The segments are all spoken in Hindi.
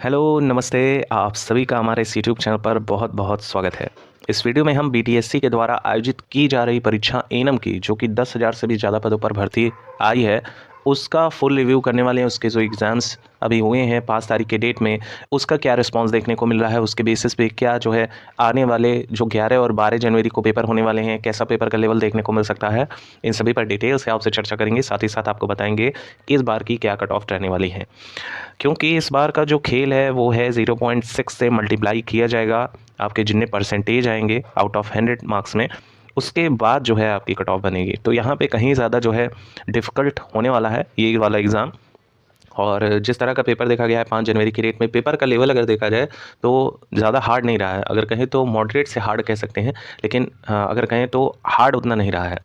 हेलो, नमस्ते। आप सभी का हमारे इस यूट्यूब चैनल पर बहुत-बहुत स्वागत है। इस वीडियो में हम बीटीएससी के द्वारा आयोजित की जा रही परीक्षा एनम की, जो कि 10,000 से भी ज़्यादा पदों पर भर्ती आई है, उसका फुल रिव्यू करने वाले हैं। उसके जो एग्ज़ाम्स अभी हुए हैं 5 तारीख के डेट में, उसका क्या रिस्पॉन्स देखने को मिल रहा है, उसके बेसिस पे क्या जो है आने वाले जो 11 और 12 जनवरी को पेपर होने वाले हैं, कैसा पेपर का लेवल देखने को मिल सकता है, इन सभी पर डिटेल से आपसे चर्चा करेंगे। साथ ही साथ आपको बताएँगे कि इस बार की क्या कट ऑफ रहने वाली है। क्योंकि इस बार का जो खेल है वो है 0.6 से मल्टीप्लाई किया जाएगा आपके जितने परसेंटेज आएंगे आउट ऑफ 100 मार्क्स में, उसके बाद जो है आपकी कट ऑफ बनेगी। तो यहाँ पे कहीं ज़्यादा जो है डिफ़िकल्ट होने वाला है ये वाला एग्ज़ाम। और जिस तरह का पेपर देखा गया है 5 जनवरी की डेट में, पेपर का लेवल अगर देखा जाए तो ज़्यादा हार्ड नहीं रहा है। अगर कहें तो मॉडरेट से हार्ड कह सकते हैं, लेकिन अगर कहें तो हार्ड उतना नहीं रहा है।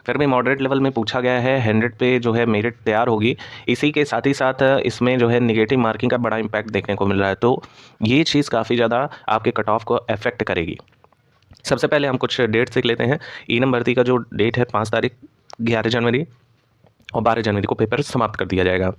फिर भी मॉडरेट लेवल में पूछा गया है, 100 पे जो है मेरिट तैयार होगी। इसी के साथ ही साथ इसमें जो है नेगेटिव मार्किंग का बड़ा इम्पैक्ट देखने को मिल रहा है। तो ये चीज़ काफ़ी ज़्यादा आपके कट ऑफ को अफेक्ट करेगी। सबसे पहले हम कुछ डेट्स देख लेते हैं। ई-नम भर्ती का जो डेट है 5 तारीख, 11 जनवरी और 12 जनवरी को पेपर समाप्त कर दिया जाएगा।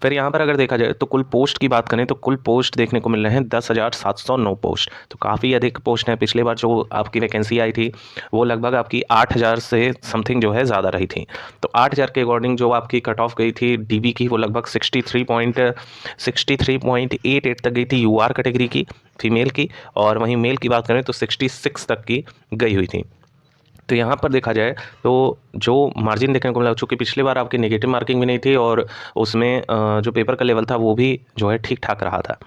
फिर यहाँ पर अगर देखा जाए तो कुल पोस्ट की बात करें तो कुल पोस्ट देखने को मिल रहे हैं 10,709 पोस्ट। तो काफ़ी अधिक पोस्ट हैं। पिछले बार जो आपकी वैकेंसी आई थी वो लगभग आपकी 8,000 से समथिंग जो है ज़्यादा रही थी। तो 8,000 के अकॉर्डिंग जो आपकी कट ऑफ गई थी डीबी की, वो लगभग 63.88 तक गई थी यूआर कैटेगरी की, फीमेल की। और वहीं मेल की बात करें तो 66 तक की गई हुई थी। तो यहाँ पर देखा जाए तो जो मार्जिन देखने को मिला, चूँकि पिछली बार आपकी नेगेटिव मार्किंग भी नहीं थी और उसमें जो पेपर का लेवल था वो भी जो है ठीक-ठाक रहा था।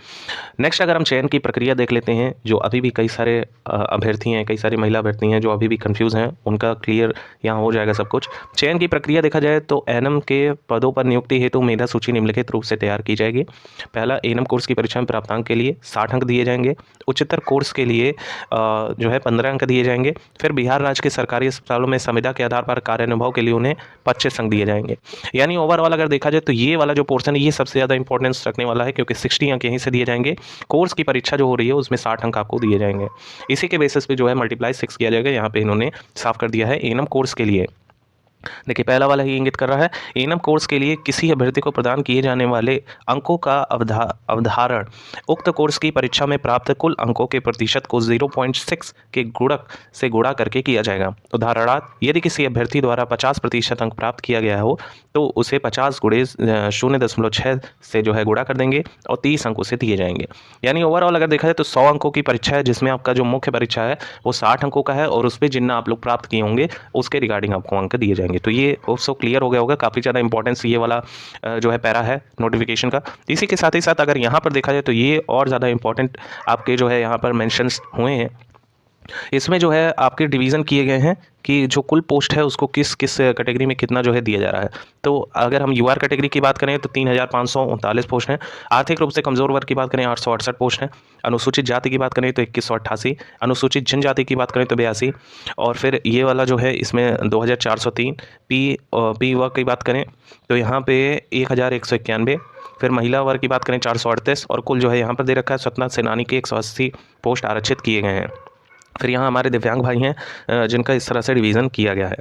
नेक्स्ट अगर हम चयन की प्रक्रिया देख लेते हैं, जो अभी भी कई सारे अभ्यर्थी हैं, कई सारी महिला अभ्यर्थी हैं जो अभी भी कन्फ्यूज़ हैं, उनका क्लियर यहाँ हो जाएगा सब कुछ। चयन की प्रक्रिया देखा जाए तो एएनएम के पदों पर नियुक्ति हेतु मेधा सूची निम्नलिखित रूप से तैयार की जाएगी। पहला, एएनएम कोर्स की परीक्षा में प्राप्तांक के लिए 60 अंक दिए जाएंगे। उच्चतर कोर्स के लिए जो है 15 अंक दिए जाएंगे। फिर बिहार राज्य के सरकारी अस्पतालों में संविदा के आधार पर कार्य अनुभव के लिए उन्हें 25 अंक दिए जाएंगे। यानी ओवरऑल अगर देखा जाए तो ये वाला जो पोर्शन है ये सबसे ज़्यादा इंपॉर्टेंस रखने वाला है, क्योंकि 60 अंक यहीं से दिए जाएंगे। कोर्स की परीक्षा जो हो रही है उसमें 60 अंक आपको दिए जाएंगे। इसी के बेसिस पे जो है मल्टीप्लाई 6 किया जाएगा। यहाँ पे इन्होंने साफ कर दिया है एएनएम कोर्स के लिए। देखिए पहला वाला ही इंगित कर रहा है, एएनएम कोर्स के लिए किसी अभ्यर्थी को प्रदान किए जाने वाले अंकों का अवधारण उक्त कोर्स की परीक्षा में प्राप्त कुल अंकों के प्रतिशत को 0.6 के गुणक से गुणा करके किया जाएगा। उदाहरणार्थ, यदि किसी अभ्यर्थी द्वारा 50% अंक प्राप्त किया गया हो तो उसे 50 गुणे 0.6 से जो है गुणा कर देंगे और 30 अंक उसे दिए जाएंगे। यानी ओवरऑल अगर देखा जाए तो 100 अंकों की परीक्षा है, जिसमें आपका जो मुख्य परीक्षा है वो 60 अंकों का है और उस पर जितना आप लोग प्राप्त किए होंगे उसके रिगार्डिंग आपको अंक दिए जाएंगे। तो ये ऑल्सो क्लियर हो गया होगा। काफ़ी ज़्यादा इंपॉर्टेंस ये वाला जो है पैरा है नोटिफिकेशन का। इसी के साथ ही साथ अगर यहाँ पर देखा जाए तो ये और ज़्यादा इंपॉर्टेंट आपके जो है यहाँ पर मेंशंस हुए हैं। इसमें जो है आपके डिवीज़न किए गए हैं कि जो कुल पोस्ट है उसको किस किस कैटेगरी में कितना जो है दिया जा रहा है। तो अगर हम यूआर कैटेगरी की बात करें तो 3,539 पोस्ट हैं। आर्थिक रूप से कमज़ोर वर्ग की बात करें 868 पोस्ट हैं। अनुसूचित जाति की बात करें तो 2188। अनुसूचित जनजाति की बात करें तो 82। और फिर ये वाला जो है इसमें 2,403। पी वर्ग की बात करें तो यहाँ पे 1,191। फिर महिला वर्ग की बात करें 438। और कुल जो है यहाँ पर दे रखा है स्वतंत्रता सेनानी के 180 पोस्ट आरक्षित किए गए हैं। फिर यहाँ हमारे दिव्यांग भाई हैं जिनका इस तरह से डिवीज़न किया गया है।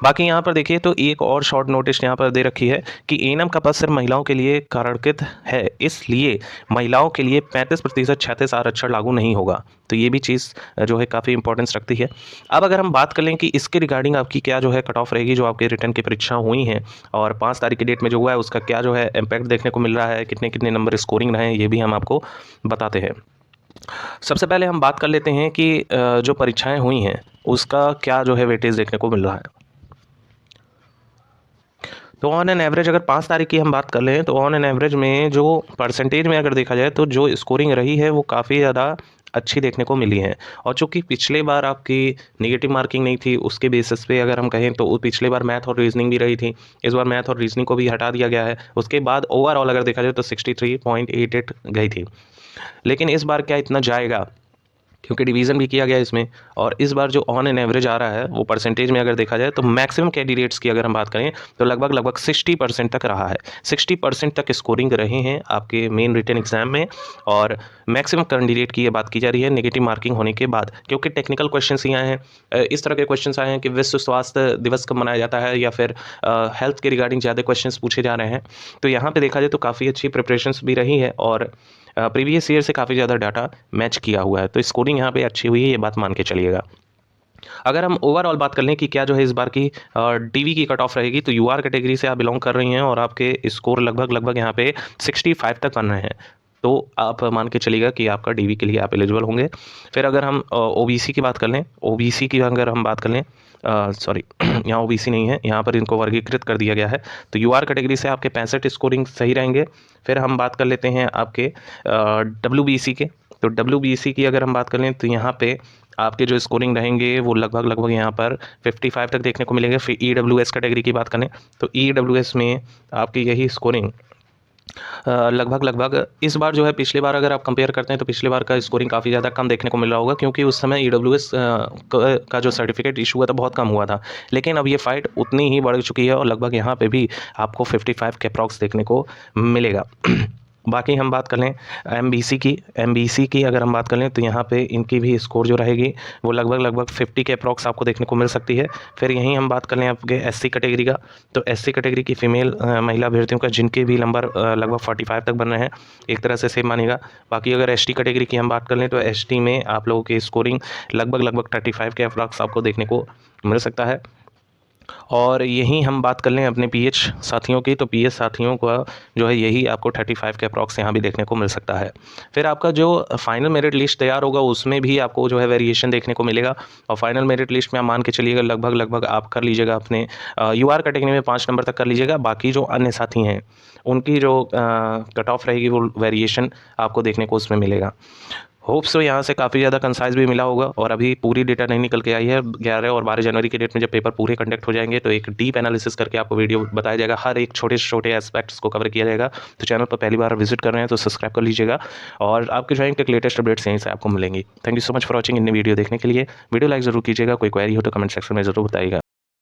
बाकी यहाँ पर देखिए तो एक और शॉर्ट नोटिस यहाँ पर दे रखी है कि एएनएम का पद सिर्फ महिलाओं के लिए कारणकृत है, इसलिए महिलाओं के लिए 35% क्षैतिज आरक्षण लागू नहीं होगा। तो ये भी चीज़ जो है काफ़ी इंपॉर्टेंस रखती है। अब अगर हम बात कर लें कि इसके रिगार्डिंग आपकी क्या जो है कट ऑफ रहेगी, जो आपके रिटर्न की परीक्षा हुई हैं और 5 तारीख की डेट में जो हुआ है उसका क्या जो है इम्पैक्ट देखने को मिल रहा है, कितने कितने नंबर स्कोरिंग रहे हैं, ये भी हम आपको बताते हैं। सबसे पहले हम बात कर लेते हैं कि जो परीक्षाएं हुई हैं उसका क्या जो है वेटेज देखने को मिल रहा है। तो ऑन एन एवरेज अगर 5 तारीख की हम बात कर लें तो ऑन एन एवरेज में जो परसेंटेज में अगर देखा जाए तो जो स्कोरिंग रही है वो काफ़ी ज़्यादा अच्छी देखने को मिली है। और चूँकि पिछले बार आपकी नेगेटिव मार्किंग नहीं थी, उसके बेसिस पे अगर हम कहें तो पिछले बार मैथ और रीजनिंग भी रही थी। इस बार मैथ और रीजनिंग को भी हटा दिया गया है। उसके बाद ओवरऑल अगर देखा जाए तो 63.88 गई थी। लेकिन इस बार क्या इतना जाएगा, क्योंकि डिवीज़न भी किया गया इसमें। और इस बार जो ऑन एन एवरेज आ रहा है वो परसेंटेज में अगर देखा जाए तो मैक्सिमम कैंडिडेट्स की अगर हम बात करें तो लगभग 60% तक रहा है। 60% तक स्कोरिंग रहे हैं आपके मेन रिटन एग्जाम में। और मैक्सिमम कैंडिडेट की ये बात की जा रही है नेगेटिव मार्किंग होने के बाद, क्योंकि टेक्निकल क्वेश्चन ही आए हैं। इस तरह के क्वेश्चन आए हैं कि विश्व स्वास्थ्य दिवस कब मनाया जाता है, या फिर हेल्थ के रिगार्डिंग ज़्यादा क्वेश्चन पूछे जा रहे हैं। तो यहाँ पर देखा जाए तो काफ़ी अच्छी प्रिपरेशंस भी रही है। और प्रीवियस ईयर से काफ़ी ज़्यादा डाटा मैच किया हुआ है, तो स्कोरिंग यहाँ पे अच्छी हुई है, ये बात मान के चलिएगा। अगर हम ओवरऑल बात कर लें कि क्या जो है इस बार की डीवी की कट ऑफ रहेगी, तो यूआर कैटेगरी से आप बिलोंग कर रही हैं और आपके स्कोर लगभग यहाँ पे 65 तक बन रहे हैं, तो आप मान के चलिएगा कि आपका डीवी के लिए आप एलिजिबल होंगे। फिर अगर हम ओबीसी की बात कर लें, ओबीसी की अगर हम बात कर लें, सॉरी यहाँ ओबीसी नहीं है, यहाँ पर इनको वर्गीकृत कर दिया गया है, तो यूआर कैटेगरी से आपके 65 स्कोरिंग सही रहेंगे। फिर हम बात कर लेते हैं आपके डब्ल्यूबीसी के, तो डब्ल्यूबीसी की अगर हम बात कर लें तो यहाँ पे आपके जो स्कोरिंग रहेंगे वो लगभग यहाँ पर 55 तक देखने को मिलेंगे। फिर ईडब्ल्यूएस कैटेगरी की बात करें तो ईडब्ल्यूएस में आपकी यही स्कोरिंग लगभग इस बार जो है, पिछले बार अगर आप कंपेयर करते हैं तो पिछले बार का स्कोरिंग काफ़ी ज़्यादा कम देखने को मिल रहा होगा, क्योंकि उस समय ईडब्ल्यूएस का जो सर्टिफिकेट इशू हुआ था बहुत कम हुआ था। लेकिन अब ये फाइट उतनी ही बढ़ चुकी है और लगभग यहाँ पे भी आपको 55 के अप्रॉक्स देखने को मिलेगा। बाकी हम बात कर लें एमबीसी की अगर हम बात कर लें तो यहाँ पे इनकी भी स्कोर जो रहेगी वो लगभग 50 के अप्रॉक्स आपको देखने को मिल सकती है। फिर यहीं हम बात कर लें आपके एससी कैटेगरी का, तो एससी कैटेगरी की फीमेल महिला अभ्यर्थियों का जिनके भी नंबर लगभग 45 तक बन रहे हैं, एक तरह से सेम मानेगा। बाकी अगर एसटी कैटेगरी की हम बात कर लें तो एसटी में आप लोगों की स्कोरिंग लगभग 35 के अप्रॉक्स आपको देखने को मिल सकता है। और यहीं हम बात कर लें अपने पीएच साथियों की, तो पीएच साथियों का जो है यही आपको 35 के अप्रॉक्स यहाँ भी देखने को मिल सकता है। फिर आपका जो फाइनल मेरिट लिस्ट तैयार होगा उसमें भी आपको जो है वेरिएशन देखने को मिलेगा, और फाइनल मेरिट लिस्ट में आप मान के चलिएगा लगभग आप कर लीजिएगा अपने यूआर कैटेगरी में 5 नंबर तक कर लीजिएगा। बाकी जो अन्य साथी हैं उनकी जो कट ऑफ रहेगी वो वेरिएशन आपको देखने को उसमें मिलेगा। होप सो यहाँ से काफ़ी ज़्यादा कंसाइज भी मिला होगा, और अभी पूरी डेटा नहीं निकल के आई है। 11 और 12 जनवरी की डेट में जब पेपर पूरे कंडक्ट हो जाएंगे तो एक डीप एनालिसिस करके आपको वीडियो बताया जाएगा, हर एक छोटे से छोटे एस्पेक्ट्स को कवर किया जाएगा। तो चैनल पर पहली बार विजिट कर रहे हैं तो सब्सक्राइब कर लीजिएगा, और आपके ड्राइंग के लेटेस्ट अपडेट्स यहीं से आपको मिलेंगी। Thank you so much for watching. In video देखने के लिए वीडियो लाइक जरूर कीजिएगा, कोई क्वेरी हो तो कमेंट सेक्शन में जरूर बताइएगा।